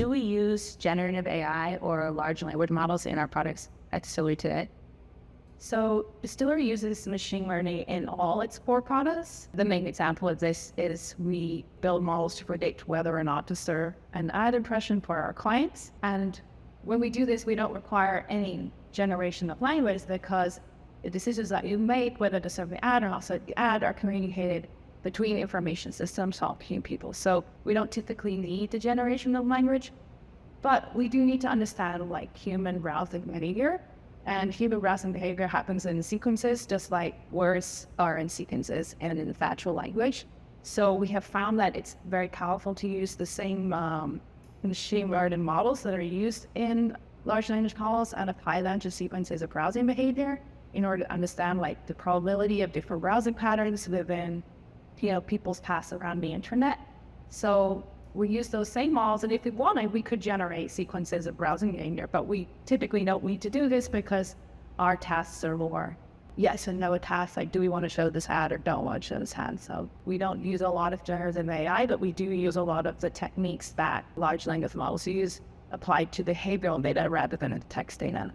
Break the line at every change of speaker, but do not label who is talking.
do we use generative AI or large language models in our products at Dstillery today? So Dstillery uses machine learning in all its core products. The main example of this is we build models to predict whether or not to serve an ad impression for our clients. And when we do this, we don't require any generation of language because the decisions that you make, whether to serve the ad or not serve the ad, are communicated between information systems talking to people. So we don't typically need the generation of language, but we do need to understand like human browsing behavior. And human browsing behavior happens in sequences, just like words are in sequences and in natural language. So we have found that it's very powerful to use the same machine learning models that are used in large language models and apply them to sequences of browsing behavior in order to understand like the probability of different browsing patterns within, people's paths around the internet. So we use those same models, and if we wanted, we could generate sequences of browsing behavior, but we typically don't need to do this because our tasks are more yes and no tasks, like do we want to show this ad or don't want to show this ad. So we don't use a lot of generative AI, but we do use a lot of the techniques that large language models use applied to behavioral data rather than text data.